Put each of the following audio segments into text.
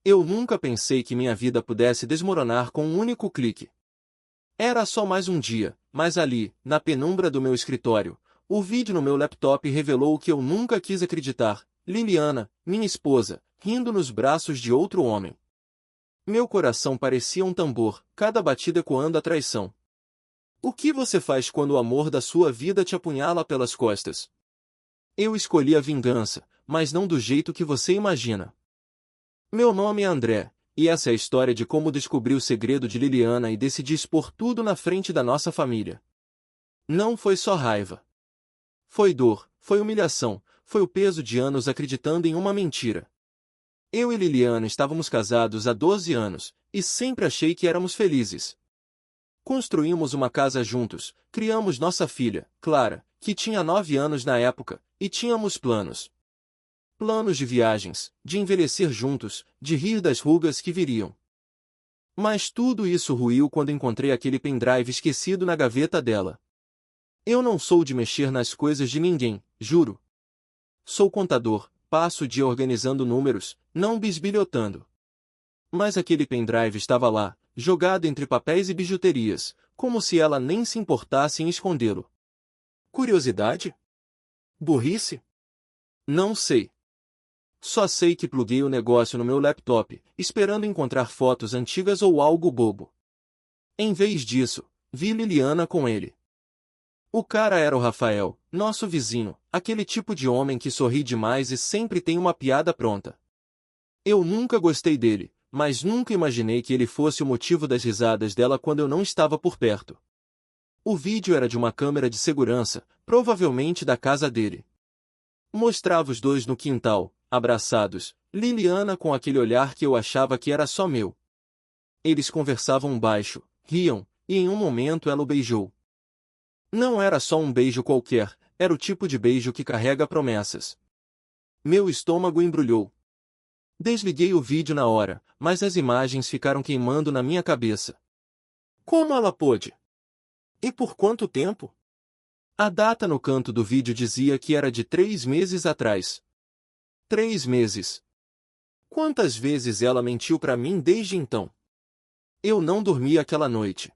Eu nunca pensei que minha vida pudesse desmoronar com um único clique. Era só mais um dia, mas ali, na penumbra do meu escritório, o vídeo no meu laptop revelou o que eu nunca quis acreditar: Liliana, minha esposa, rindo nos braços de outro homem. Meu coração parecia um tambor, cada batida ecoando a traição. O que você faz quando o amor da sua vida te apunhala pelas costas? Eu escolhi a vingança, mas não do jeito que você imagina. Meu nome é André, e essa é a história de como descobri o segredo de Liliana e decidi expor tudo na frente da nossa família. Não foi só raiva. Foi dor, foi humilhação, foi o peso de anos acreditando em uma mentira. Eu e Liliana estávamos casados há 12 anos, e sempre achei que éramos felizes. Construímos uma casa juntos, criamos nossa filha, Clara, que tinha 9 anos na época, e tínhamos planos. Planos de viagens, de envelhecer juntos, de rir das rugas que viriam. Mas tudo isso ruiu quando encontrei aquele pendrive esquecido na gaveta dela. Eu não sou de mexer nas coisas de ninguém, juro. Sou contador, passo o dia organizando números, não bisbilhotando. Mas aquele pendrive estava lá, jogado entre papéis e bijuterias, como se ela nem se importasse em escondê-lo. Curiosidade? Burrice? Não sei. Só sei que pluguei o negócio no meu laptop, esperando encontrar fotos antigas ou algo bobo. Em vez disso, vi Liliana com ele. O cara era o Rafael, nosso vizinho, aquele tipo de homem que sorri demais e sempre tem uma piada pronta. Eu nunca gostei dele, mas nunca imaginei que ele fosse o motivo das risadas dela quando eu não estava por perto. O vídeo era de uma câmera de segurança, provavelmente da casa dele. Mostrava os dois no quintal, abraçados, Liliana com aquele olhar que eu achava que era só meu. Eles conversavam baixo, riam, e em um momento ela o beijou. Não era só um beijo qualquer, era o tipo de beijo que carrega promessas. Meu estômago embrulhou. Desliguei o vídeo na hora, mas as imagens ficaram queimando na minha cabeça. Como ela pôde? E por quanto tempo? A data no canto do vídeo dizia que era de 3 meses atrás. 3 meses. Quantas vezes ela mentiu pra mim desde então? Eu não dormi aquela noite.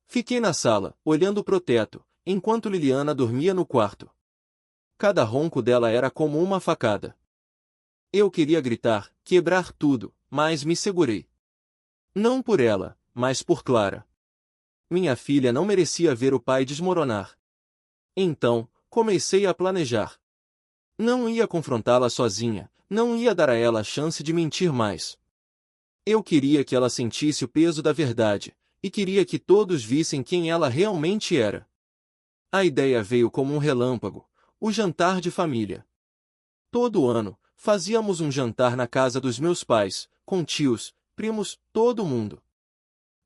Fiquei na sala, olhando pro teto, enquanto Liliana dormia no quarto. Cada ronco dela era como uma facada. Eu queria gritar, quebrar tudo, mas me segurei. Não por ela, mas por Clara. Minha filha não merecia ver o pai desmoronar. Então, comecei a planejar. Não ia confrontá-la sozinha, não ia dar a ela a chance de mentir mais. Eu queria que ela sentisse o peso da verdade, e queria que todos vissem quem ela realmente era. A ideia veio como um relâmpago: o jantar de família. Todo ano, fazíamos um jantar na casa dos meus pais, com tios, primos, todo mundo.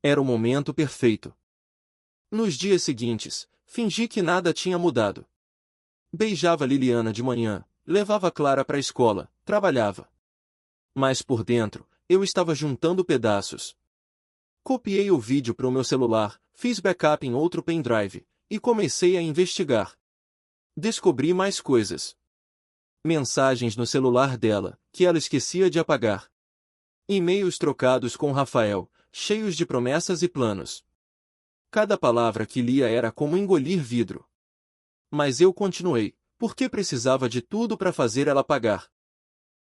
Era o momento perfeito. Nos dias seguintes, fingi que nada tinha mudado. Beijava Liliana de manhã, levava Clara para a escola, trabalhava. Mas por dentro, eu estava juntando pedaços. Copiei o vídeo para o meu celular, fiz backup em outro pendrive, e comecei a investigar. Descobri mais coisas. Mensagens no celular dela, que ela esquecia de apagar. E-mails trocados com Rafael, cheios de promessas e planos. Cada palavra que lia era como engolir vidro. Mas eu continuei, porque precisava de tudo para fazer ela pagar.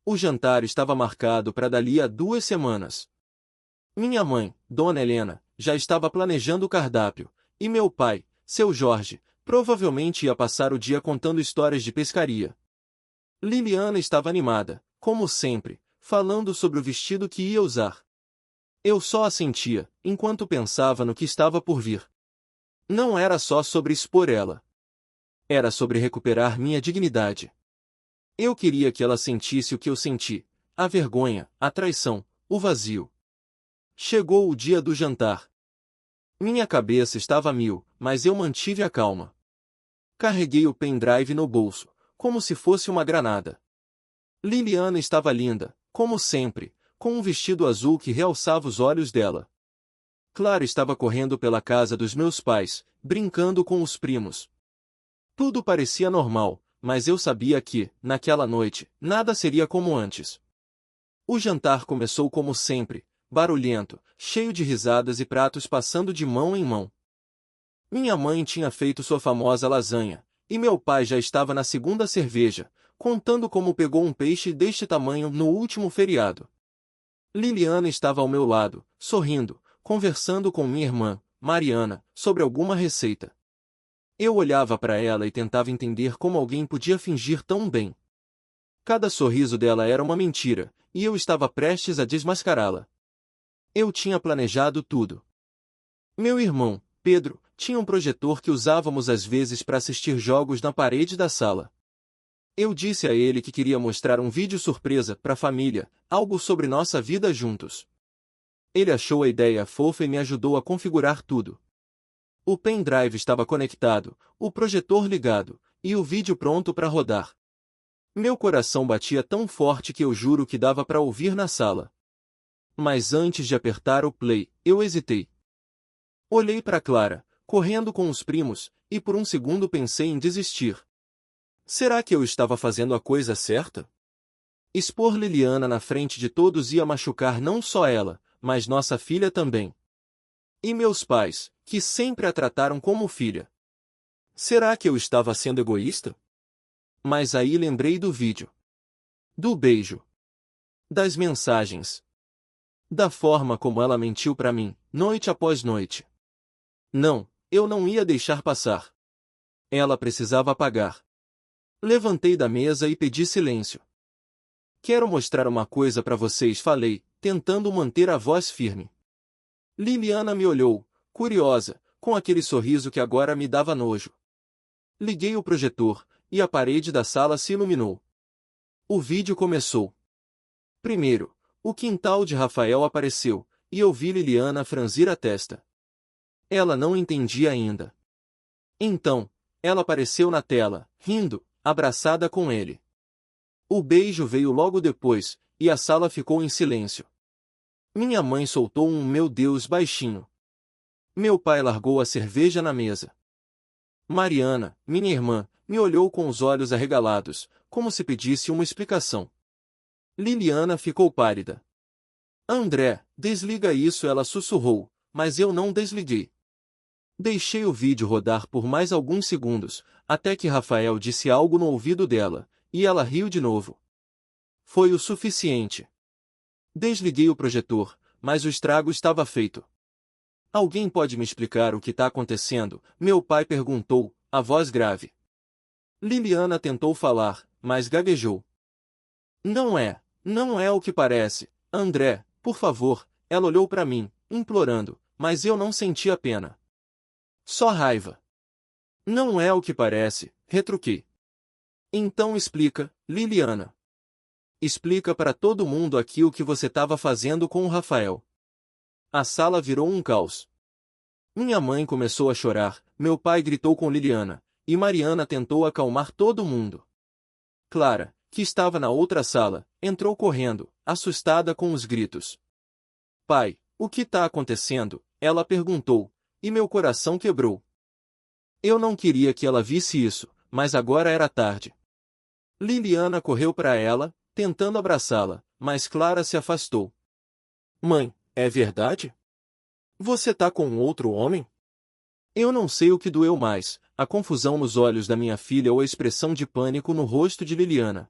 O jantar estava marcado para dali a 2 semanas. Minha mãe, Dona Helena, já estava planejando o cardápio, e meu pai, seu Jorge, provavelmente ia passar o dia contando histórias de pescaria. Liliana estava animada, como sempre, falando sobre o vestido que ia usar. Eu só assentia, enquanto pensava no que estava por vir. Não era só sobre expor ela. Era sobre recuperar minha dignidade. Eu queria que ela sentisse o que eu senti: a vergonha, a traição, o vazio. Chegou o dia do jantar. Minha cabeça estava a mil, mas eu mantive a calma. Carreguei o pendrive no bolso, como se fosse uma granada. Liliana estava linda, como sempre, com um vestido azul que realçava os olhos dela. Clara estava correndo pela casa dos meus pais, brincando com os primos. Tudo parecia normal, mas eu sabia que, naquela noite, nada seria como antes. O jantar começou como sempre, barulhento, cheio de risadas e pratos passando de mão em mão. Minha mãe tinha feito sua famosa lasanha, e meu pai já estava na segunda cerveja, contando como pegou um peixe deste tamanho no último feriado. Liliana estava ao meu lado, sorrindo, conversando com minha irmã, Mariana, sobre alguma receita. Eu olhava para ela e tentava entender como alguém podia fingir tão bem. Cada sorriso dela era uma mentira, e eu estava prestes a desmascará-la. Eu tinha planejado tudo. Meu irmão, Pedro, tinha um projetor que usávamos às vezes para assistir jogos na parede da sala. Eu disse a ele que queria mostrar um vídeo surpresa para a família, algo sobre nossa vida juntos. Ele achou a ideia fofa e me ajudou a configurar tudo. O pendrive estava conectado, o projetor ligado, e o vídeo pronto para rodar. Meu coração batia tão forte que eu juro que dava para ouvir na sala. Mas antes de apertar o play, eu hesitei. Olhei para Clara, correndo com os primos, e por um segundo pensei em desistir. Será que eu estava fazendo a coisa certa? Expor Liliana na frente de todos ia machucar não só ela, mas nossa filha também. E meus pais, que sempre a trataram como filha. Será que eu estava sendo egoísta? Mas aí lembrei do vídeo. Do beijo. Das mensagens. Da forma como ela mentiu para mim, noite após noite. Não, eu não ia deixar passar. Ela precisava pagar. Levantei da mesa e pedi silêncio. Quero mostrar uma coisa para vocês, falei, tentando manter a voz firme. Liliana me olhou, curiosa, com aquele sorriso que agora me dava nojo. Liguei o projetor, e a parede da sala se iluminou. O vídeo começou. Primeiro, o quintal de Rafael apareceu, e eu vi Liliana franzir a testa. Ela não entendia ainda. Então, ela apareceu na tela, rindo, abraçada com ele. O beijo veio logo depois, e a sala ficou em silêncio. Minha mãe soltou um "meu Deus" baixinho. Meu pai largou a cerveja na mesa. Mariana, minha irmã, me olhou com os olhos arregalados, como se pedisse uma explicação. Liliana ficou pálida. André, desliga isso, ela sussurrou, mas eu não desliguei. Deixei o vídeo rodar por mais alguns segundos, até que Rafael disse algo no ouvido dela, e ela riu de novo. Foi o suficiente. Desliguei o projetor, mas o estrago estava feito. Alguém pode me explicar o que está acontecendo? Meu pai perguntou, a voz grave. Liliana tentou falar, mas gaguejou. Não é o que parece, André, por favor. Ela olhou para mim, implorando, mas eu não sentia pena. Só raiva. Não é o que parece, retruquei. Então explica, Liliana. Explica para todo mundo aqui o que você estava fazendo com o Rafael. A sala virou um caos. Minha mãe começou a chorar, meu pai gritou com Liliana, e Mariana tentou acalmar todo mundo. Clara, que estava na outra sala, entrou correndo, assustada com os gritos. Pai, o que está acontecendo? Ela perguntou, e meu coração quebrou. Eu não queria que ela visse isso, mas agora era tarde. Liliana correu para ela, tentando abraçá-la, mas Clara se afastou. Mãe, é verdade? Você tá com outro homem? Eu não sei o que doeu mais, a confusão nos olhos da minha filha ou a expressão de pânico no rosto de Liliana.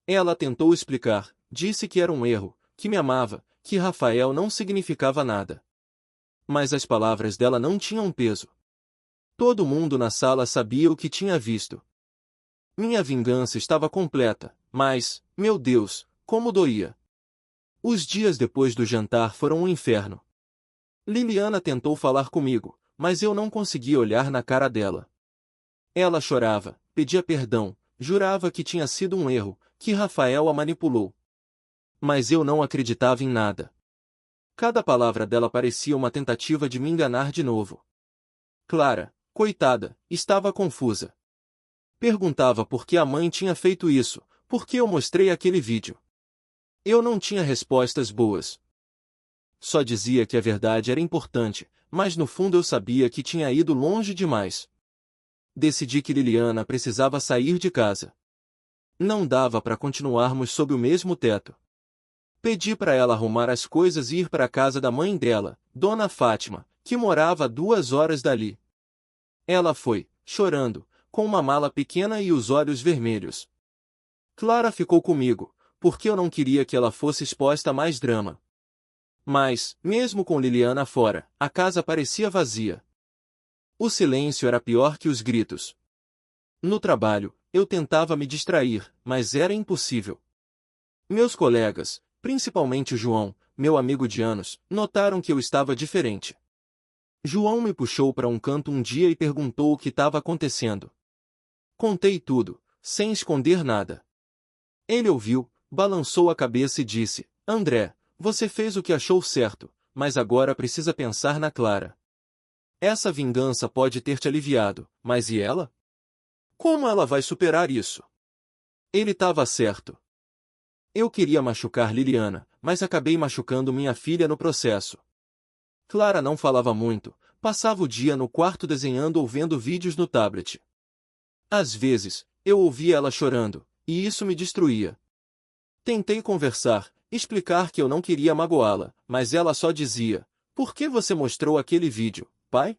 Ela tentou explicar, disse que era um erro, que me amava, que Rafael não significava nada. Mas as palavras dela não tinham peso. Todo mundo na sala sabia o que tinha visto. Minha vingança estava completa, mas, meu Deus, como doía. Os dias depois do jantar foram um inferno. Liliana tentou falar comigo, mas eu não conseguia olhar na cara dela. Ela chorava, pedia perdão, jurava que tinha sido um erro, que Rafael a manipulou. Mas eu não acreditava em nada. Cada palavra dela parecia uma tentativa de me enganar de novo. Clara, coitada, estava confusa. Perguntava por que a mãe tinha feito isso, por que eu mostrei aquele vídeo. Eu não tinha respostas boas. Só dizia que a verdade era importante, mas no fundo eu sabia que tinha ido longe demais. Decidi que Liliana precisava sair de casa. Não dava para continuarmos sob o mesmo teto. Pedi para ela arrumar as coisas e ir para a casa da mãe dela, Dona Fátima, que morava a 2 horas dali. Ela foi, chorando, com uma mala pequena e os olhos vermelhos. Clara ficou comigo, porque eu não queria que ela fosse exposta a mais drama. Mas, mesmo com Liliana fora, a casa parecia vazia. O silêncio era pior que os gritos. No trabalho, eu tentava me distrair, mas era impossível. Meus colegas, principalmente o João, meu amigo de anos, notaram que eu estava diferente. João me puxou para um canto um dia e perguntou o que estava acontecendo. Contei tudo, sem esconder nada. Ele ouviu, balançou a cabeça e disse: André, você fez o que achou certo, mas agora precisa pensar na Clara. Essa vingança pode ter te aliviado, mas e ela? Como ela vai superar isso? Ele estava certo. Eu queria machucar Liliana, mas acabei machucando minha filha no processo. Clara não falava muito, passava o dia no quarto desenhando ou vendo vídeos no tablet. Às vezes, eu ouvia ela chorando, e isso me destruía. Tentei conversar, explicar que eu não queria magoá-la, mas ela só dizia: Por que você mostrou aquele vídeo, pai?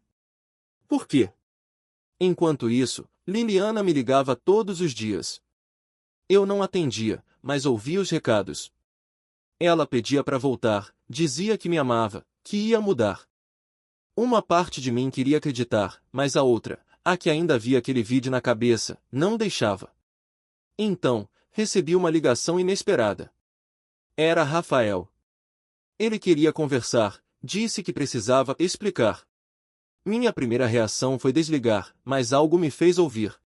Por quê? Enquanto isso, Liliana me ligava todos os dias. Eu não atendia, mas ouvia os recados. Ela pedia para voltar, dizia que me amava, que ia mudar. Uma parte de mim queria acreditar, mas a outra, a que ainda havia aquele vídeo na cabeça, não deixava. Então, recebi uma ligação inesperada. Era Rafael. Ele queria conversar, disse que precisava explicar. Minha primeira reação foi desligar, mas algo me fez ouvir.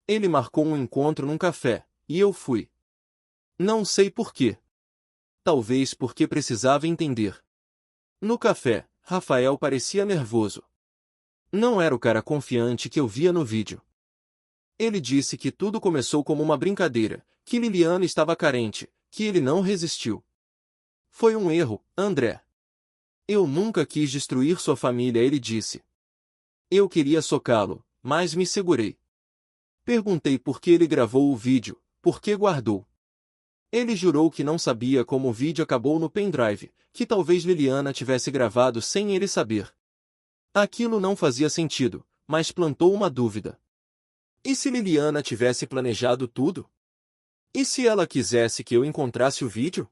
Ele marcou um encontro num café, e eu fui. Não sei por quê. Talvez porque precisava entender. No café, Rafael parecia nervoso. Não era o cara confiante que eu via no vídeo. Ele disse que tudo começou como uma brincadeira, que Liliana estava carente, que ele não resistiu. Foi um erro, André. Eu nunca quis destruir sua família, ele disse. Eu queria socá-lo, mas me segurei. Perguntei por que ele gravou o vídeo, por que guardou. Ele jurou que não sabia como o vídeo acabou no pendrive, que talvez Liliana tivesse gravado sem ele saber. Aquilo não fazia sentido, mas plantou uma dúvida. E se Liliana tivesse planejado tudo? E se ela quisesse que eu encontrasse o vídeo?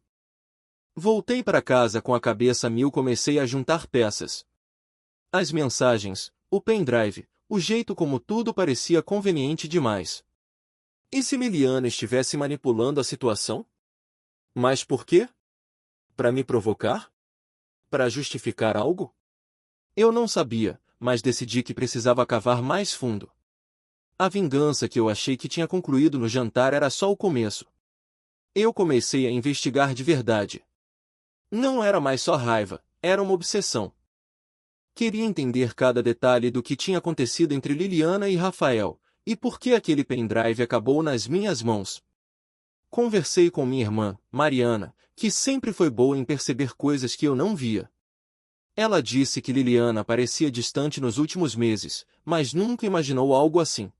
Voltei para casa com a cabeça a mil, comecei a juntar peças. As mensagens, o pendrive, o jeito como tudo parecia conveniente demais. E se Liliana estivesse manipulando a situação? Mas por quê? Para me provocar? Para justificar algo? Eu não sabia, mas decidi que precisava cavar mais fundo. A vingança que eu achei que tinha concluído no jantar era só o começo. Eu comecei a investigar de verdade. Não era mais só raiva, era uma obsessão. Queria entender cada detalhe do que tinha acontecido entre Liliana e Rafael, e por que aquele pendrive acabou nas minhas mãos. Conversei com minha irmã, Mariana, que sempre foi boa em perceber coisas que eu não via. Ela disse que Liliana parecia distante nos últimos meses, mas nunca imaginou algo assim.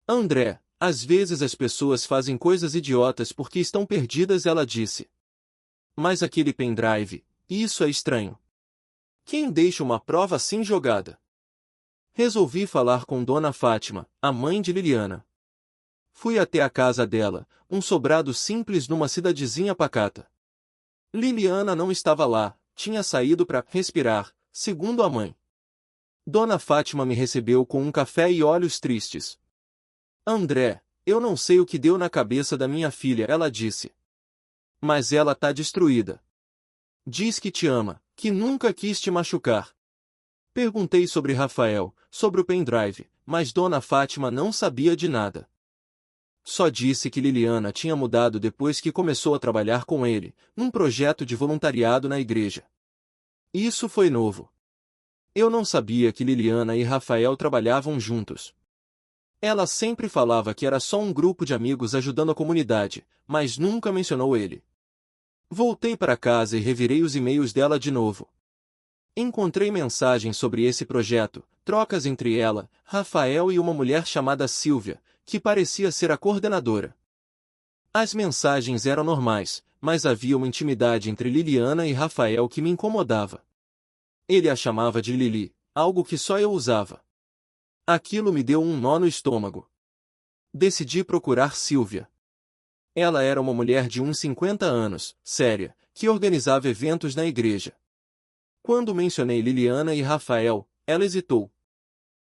André, às vezes as pessoas fazem coisas idiotas porque estão perdidas, ela disse. Mas aquele pendrive, isso é estranho. Quem deixa uma prova assim jogada? Resolvi falar com Dona Fátima, a mãe de Liliana. Fui até a casa dela, um sobrado simples numa cidadezinha pacata. Liliana não estava lá, tinha saído para respirar, segundo a mãe. Dona Fátima me recebeu com um café e olhos tristes. André, eu não sei o que deu na cabeça da minha filha, ela disse. Mas ela tá destruída. Diz que te ama, que nunca quis te machucar. Perguntei sobre Rafael, sobre o pendrive, mas Dona Fátima não sabia de nada. Só disse que Liliana tinha mudado depois que começou a trabalhar com ele, num projeto de voluntariado na igreja. Isso foi novo. Eu não sabia que Liliana e Rafael trabalhavam juntos. Ela sempre falava que era só um grupo de amigos ajudando a comunidade, mas nunca mencionou ele. Voltei para casa e revirei os e-mails dela de novo. Encontrei mensagens sobre esse projeto, trocas entre ela, Rafael e uma mulher chamada Silvia, que parecia ser a coordenadora. As mensagens eram normais, mas havia uma intimidade entre Liliana e Rafael que me incomodava. Ele a chamava de Lili, algo que só eu usava. Aquilo me deu um nó no estômago. Decidi procurar Silvia. Ela era uma mulher de uns 50 anos, séria, que organizava eventos na igreja. Quando mencionei Liliana e Rafael, ela hesitou.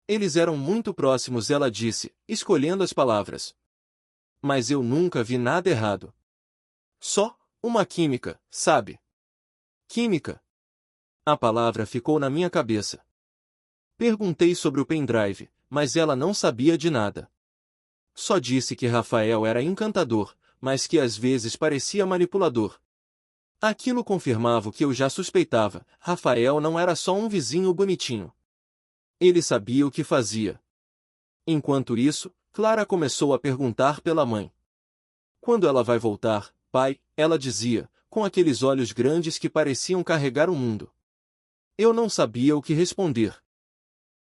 Eles eram muito próximos, ela disse, escolhendo as palavras. Mas eu nunca vi nada errado. Só uma química, sabe? Química. A palavra ficou na minha cabeça. Perguntei sobre o pendrive, mas ela não sabia de nada. Só disse que Rafael era encantador, mas que às vezes parecia manipulador. Aquilo confirmava o que eu já suspeitava, Rafael não era só um vizinho bonitinho. Ele sabia o que fazia. Enquanto isso, Clara começou a perguntar pela mãe. Quando ela vai voltar, pai? Ela dizia, com aqueles olhos grandes que pareciam carregar o mundo. Eu não sabia o que responder.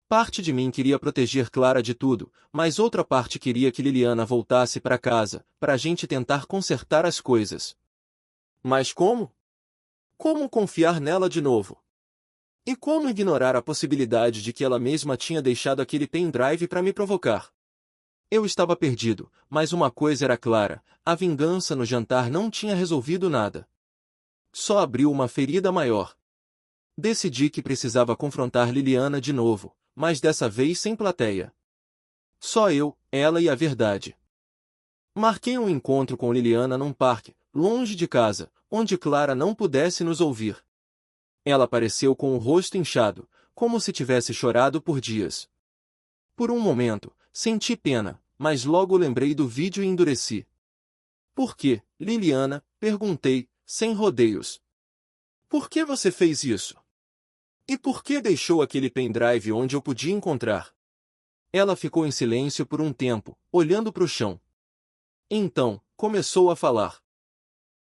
Parte de mim queria proteger Clara de tudo, mas outra parte queria que Liliana voltasse para casa, para a gente tentar consertar as coisas. Mas como? Como confiar nela de novo? E como ignorar a possibilidade de que ela mesma tinha deixado aquele pendrive para me provocar? Eu estava perdido, mas uma coisa era clara, a vingança no jantar não tinha resolvido nada. Só abriu uma ferida maior. Decidi que precisava confrontar Liliana de novo, mas dessa vez sem plateia. Só eu, ela e a verdade. Marquei um encontro com Liliana num parque, longe de casa, onde Clara não pudesse nos ouvir. Ela apareceu com o rosto inchado, como se tivesse chorado por dias. Por um momento, senti pena, mas logo lembrei do vídeo e endureci. Por quê, Liliana? Perguntei, sem rodeios. Por que você fez isso? E por que deixou aquele pendrive onde eu podia encontrar? Ela ficou em silêncio por um tempo, olhando para o chão. Então, começou a falar.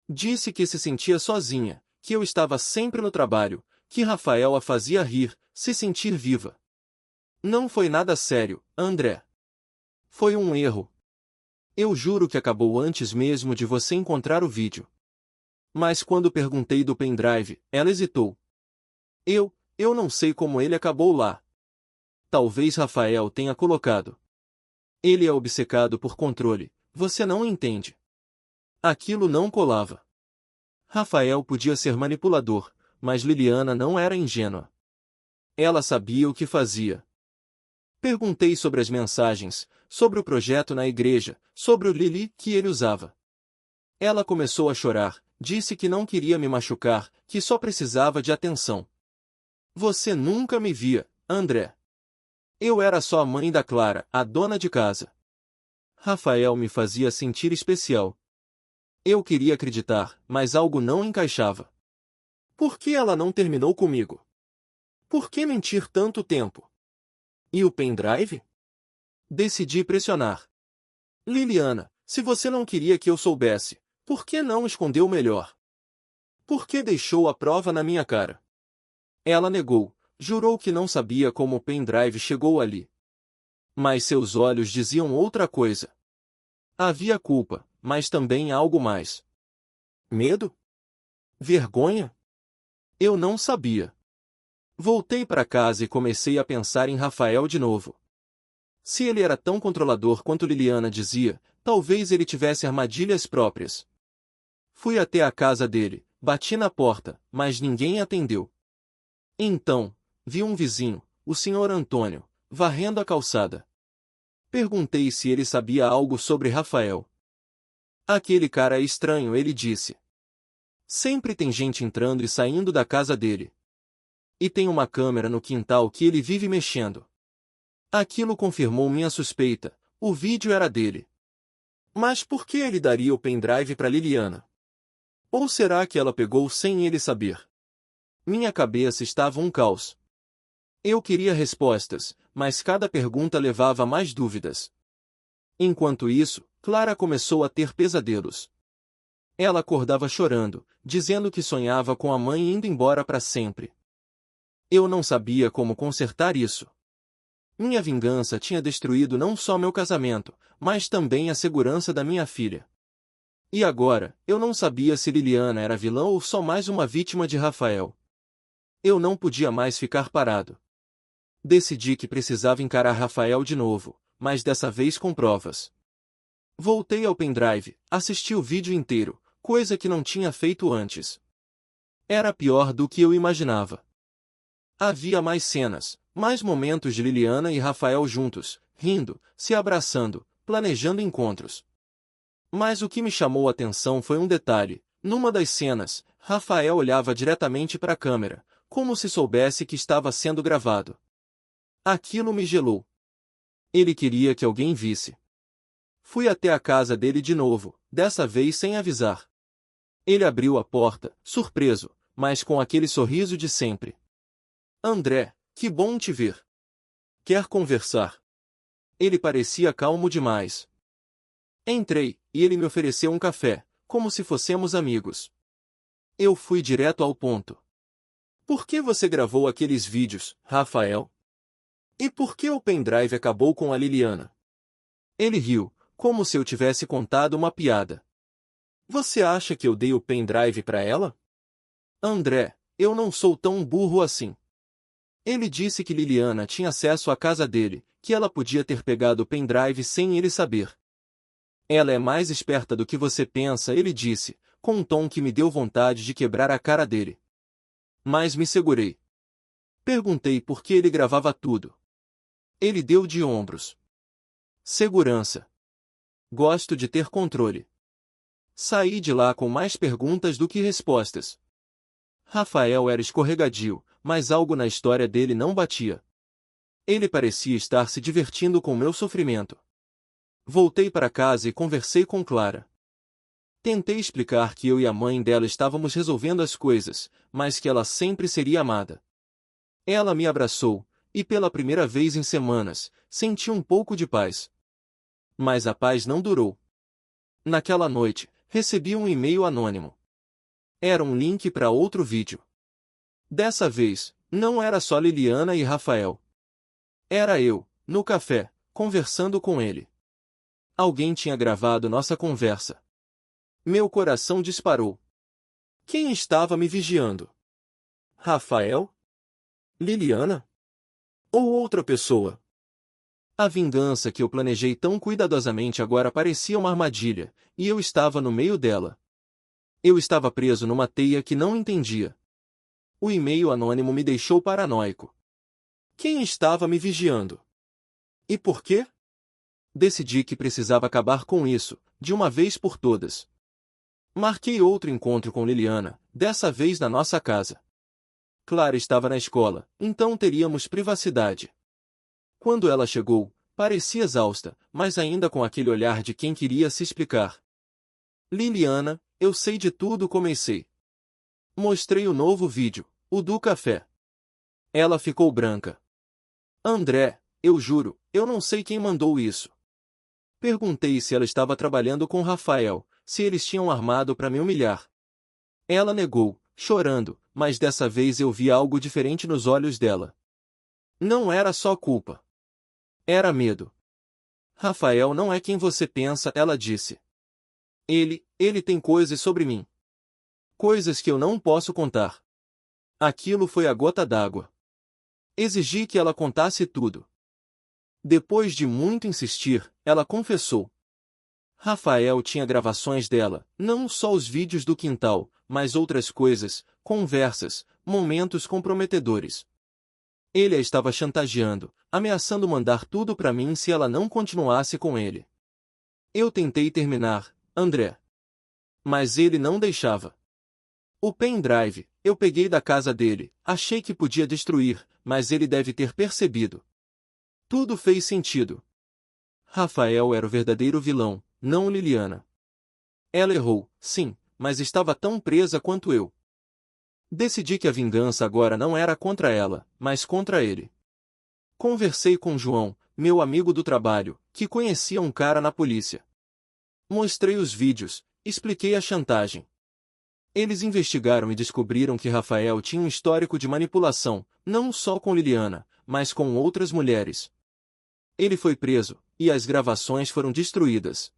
Disse que se sentia sozinha, que eu estava sempre no trabalho, que Rafael a fazia rir, se sentir viva. Não foi nada sério, André. Foi um erro. Eu juro que acabou antes mesmo de você encontrar o vídeo. Mas quando perguntei do pendrive, ela hesitou. Eu não sei como ele acabou lá. Talvez Rafael tenha colocado. Ele é obcecado por controle, você não entende. Aquilo não colava. Rafael podia ser manipulador, mas Liliana não era ingênua. Ela sabia o que fazia. Perguntei sobre as mensagens, sobre o projeto na igreja, sobre o Lili que ele usava. Ela começou a chorar, disse que não queria me machucar, que só precisava de atenção. Você nunca me via, André. Eu era só a mãe da Clara, a dona de casa. Rafael me fazia sentir especial. Eu queria acreditar, mas algo não encaixava. Por que ela não terminou comigo? Por que mentir tanto tempo? E o pendrive? Decidi pressionar. Liliana, se você não queria que eu soubesse, por que não escondeu melhor? Por que deixou a prova na minha cara? Ela negou, jurou que não sabia como o pendrive chegou ali. Mas seus olhos diziam outra coisa. Havia culpa, mas também algo mais. Medo? Vergonha? Eu não sabia. Voltei para casa e comecei a pensar em Rafael de novo. Se ele era tão controlador quanto Liliana dizia, talvez ele tivesse armadilhas próprias. Fui até a casa dele, bati na porta, mas ninguém atendeu. Então, vi um vizinho, o Sr. Antônio, varrendo a calçada. Perguntei se ele sabia algo sobre Rafael. Aquele cara é estranho, ele disse. Sempre tem gente entrando e saindo da casa dele. E tem uma câmera no quintal que ele vive mexendo. Aquilo confirmou minha suspeita, o vídeo era dele. Mas por que ele daria o pendrive para Liliana? Ou será que ela pegou sem ele saber? Minha cabeça estava um caos. Eu queria respostas, mas cada pergunta levava a mais dúvidas. Enquanto isso, Clara começou a ter pesadelos. Ela acordava chorando, dizendo que sonhava com a mãe indo embora para sempre. Eu não sabia como consertar isso. Minha vingança tinha destruído não só meu casamento, mas também a segurança da minha filha. E agora, eu não sabia se Liliana era vilã ou só mais uma vítima de Rafael. Eu não podia mais ficar parado. Decidi que precisava encarar Rafael de novo, mas dessa vez com provas. Voltei ao pendrive, assisti o vídeo inteiro, coisa que não tinha feito antes. Era pior do que eu imaginava. Havia mais cenas, mais momentos de Liliana e Rafael juntos, rindo, se abraçando, planejando encontros. Mas o que me chamou a atenção foi um detalhe. Numa das cenas, Rafael olhava diretamente para a câmera, como se soubesse que estava sendo gravado. Aquilo me gelou. Ele queria que alguém visse. Fui até a casa dele de novo, dessa vez sem avisar. Ele abriu a porta, surpreso, mas com aquele sorriso de sempre. André, que bom te ver. Quer conversar? Ele parecia calmo demais. Entrei, e ele me ofereceu um café, como se fôssemos amigos. Eu fui direto ao ponto. Por que você gravou aqueles vídeos, Rafael? E por que o pendrive acabou com a Liliana? Ele riu, como se eu tivesse contado uma piada. Você acha que eu dei o pendrive para ela? André, eu não sou tão burro assim. Ele disse que Liliana tinha acesso à casa dele, que ela podia ter pegado o pendrive sem ele saber. Ela é mais esperta do que você pensa, ele disse, com um tom que me deu vontade de quebrar a cara dele. Mas me segurei. Perguntei por que ele gravava tudo. Ele deu de ombros. Segurança. Gosto de ter controle. Saí de lá com mais perguntas do que respostas. Rafael era escorregadio, mas algo na história dele não batia. Ele parecia estar se divertindo com meu sofrimento. Voltei para casa e conversei com Clara. Tentei explicar que eu e a mãe dela estávamos resolvendo as coisas, mas que ela sempre seria amada. Ela me abraçou, e pela primeira vez em semanas, senti um pouco de paz. Mas a paz não durou. Naquela noite, recebi um e-mail anônimo. Era um link para outro vídeo. Dessa vez, não era só Liliana e Rafael. Era eu, no café, conversando com ele. Alguém tinha gravado nossa conversa. Meu coração disparou. Quem estava me vigiando? Rafael? Liliana? Ou outra pessoa? A vingança que eu planejei tão cuidadosamente agora parecia uma armadilha, e eu estava no meio dela. Eu estava preso numa teia que não entendia. O e-mail anônimo me deixou paranoico. Quem estava me vigiando? E por quê? Decidi que precisava acabar com isso, de uma vez por todas. Marquei outro encontro com Liliana, dessa vez na nossa casa. Clara estava na escola, então teríamos privacidade. Quando ela chegou, parecia exausta, mas ainda com aquele olhar de quem queria se explicar. Liliana, eu sei de tudo, comecei. Mostrei o novo vídeo, o do café. Ela ficou branca. André, eu juro, eu não sei quem mandou isso. Perguntei se ela estava trabalhando com Rafael, se eles tinham armado para me humilhar. Ela negou, chorando, mas dessa vez eu vi algo diferente nos olhos dela. Não era só culpa. Era medo. Rafael não é quem você pensa, ela disse. Ele tem coisas sobre mim. Coisas que eu não posso contar. Aquilo foi a gota d'água. Exigi que ela contasse tudo. Depois de muito insistir, ela confessou. Rafael tinha gravações dela, não só os vídeos do quintal, mas outras coisas, conversas, momentos comprometedores. Ele a estava chantageando, ameaçando mandar tudo para mim se ela não continuasse com ele. Eu tentei terminar, André. Mas ele não deixava. O pendrive, eu peguei da casa dele, achei que podia destruir, mas ele deve ter percebido. Tudo fez sentido. Rafael era o verdadeiro vilão, não Liliana. Ela errou, sim, mas estava tão presa quanto eu. Decidi que a vingança agora não era contra ela, mas contra ele. Conversei com João, meu amigo do trabalho, que conhecia um cara na polícia. Mostrei os vídeos, expliquei a chantagem. Eles investigaram e descobriram que Rafael tinha um histórico de manipulação, não só com Liliana, mas com outras mulheres. Ele foi preso, e as gravações foram destruídas.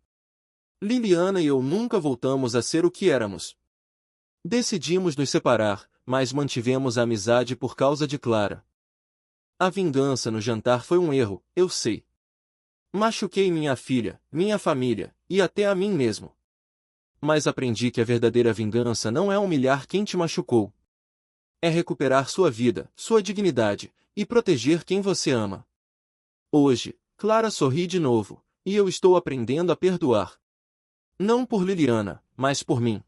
Liliana e eu nunca voltamos a ser o que éramos. Decidimos nos separar, mas mantivemos a amizade por causa de Clara. A vingança no jantar foi um erro, eu sei. Machuquei minha filha, minha família, e até a mim mesmo. Mas aprendi que a verdadeira vingança não é humilhar quem te machucou. É recuperar sua vida, sua dignidade, e proteger quem você ama. Hoje, Clara sorri de novo, e eu estou aprendendo a perdoar. Não por Liliana, mas por mim.